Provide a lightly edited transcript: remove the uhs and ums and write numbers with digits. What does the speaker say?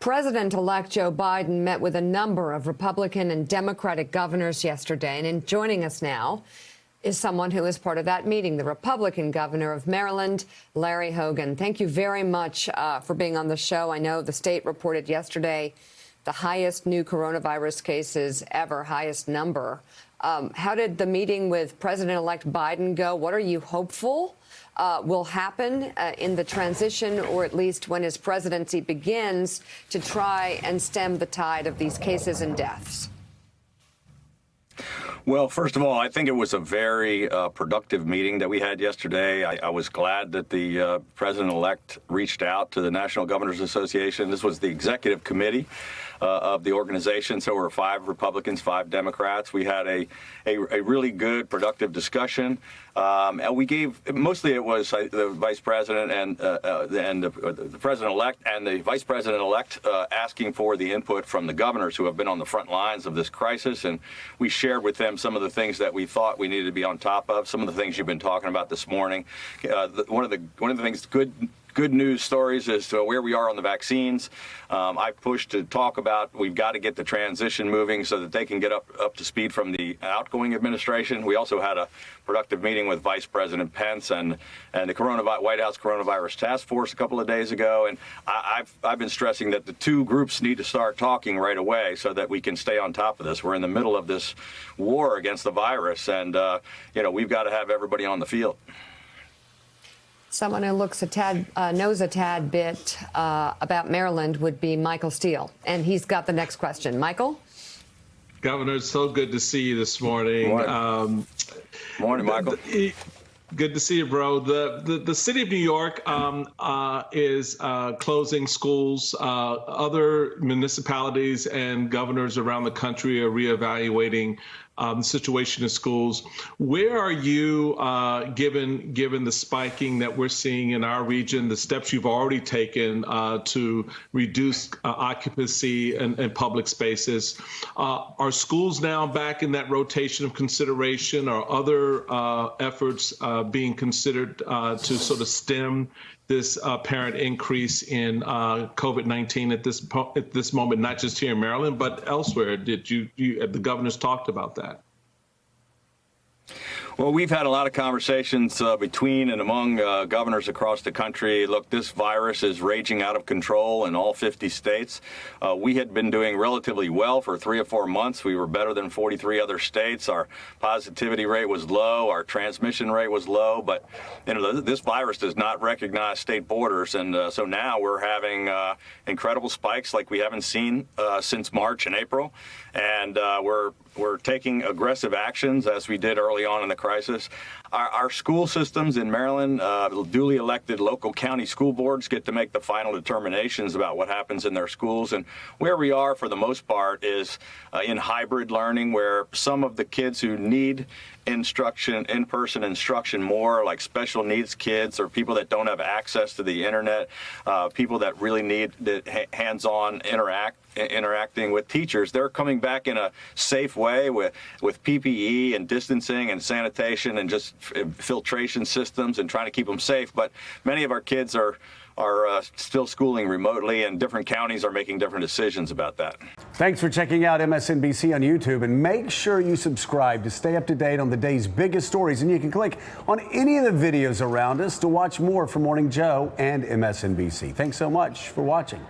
President-elect Joe Biden met with a number of Republican and Democratic governors yesterday, and joining us now is someone who is part of that meeting, the Republican governor of Maryland, Larry Hogan. Thank you very much for being on the show. I know the state reported yesterday the highest new coronavirus cases ever, highest number. How did the meeting with President-elect Biden go? What are you hopeful will happen in the transition, or at least when his presidency begins, to try and stem the tide of these cases and deaths? Well, first of all, I think it was a very productive meeting that we had yesterday. I was glad that the president-elect reached out to the National Governors Association. This was the executive committee of the organization, so we're 5 Republicans, 5 Democrats. We had a really good, productive discussion. And we gave, mostly it was the vice president and the president-elect and the vice president-elect asking for the input from the governors who have been on the front lines of this crisis. And we shared with them some of the things that we thought we needed to be on top of, some of the things you've been talking about this morning. One of the things, good news stories as to where we are on the vaccines. I pushed to talk about we've got to get the transition moving so that they can get up to speed from the outgoing administration. We also had a productive meeting with Vice President Pence and the White House Coronavirus Task Force a couple of days ago. And I've been stressing that the 2 groups need to start talking right away so that we can stay on top of this. We're in the middle of this war against the virus, and we've got to have everybody on the field. Someone who knows a tad bit about Maryland would be Michael Steele, and he's got the next question. Michael? Governor, it's so good to see you this morning. Morning, Michael. Good to see you, bro. The city of New York is closing schools. Other municipalities and governors around the country are reevaluating the situation in schools. Where are you, given the spiking that we're seeing in our region, the steps you've already taken to reduce occupancy in public spaces? Are schools now back in that rotation of consideration? Are other efforts being considered to sort of stem this apparent increase in COVID-19 at this moment, not just here in Maryland, but elsewhere? Did the governors talked about that? Well, we've had a lot of conversations between and among governors across the country. Look, this virus is raging out of control in all 50 states. We had been doing relatively well for 3 or 4 months. We were better than 43 other states. Our positivity rate was low. Our transmission rate was low. But this virus does not recognize state borders. And so now we're having incredible spikes like we haven't seen since March and April. And we're taking aggressive actions as we did early on in the crisis. Our school systems in Maryland, duly elected local county school boards get to make the final determinations about what happens in their schools. And where we are, for the most part, is in hybrid learning, where some of the kids who need instruction, in-person instruction more, like special needs kids or people that don't have access to the internet, people that really need the hands-on interacting with teachers, they're coming back in a safe way with PPE and distancing and sanitation and just filtration systems and trying to keep them safe. But many of our kids are still schooling remotely, and different counties are making different decisions about that. Thanks for checking out MSNBC on YouTube, and make sure you subscribe to stay up to date on the day's biggest stories. And you can click on any of the videos around us to watch more from Morning Joe and MSNBC. Thanks so much for watching.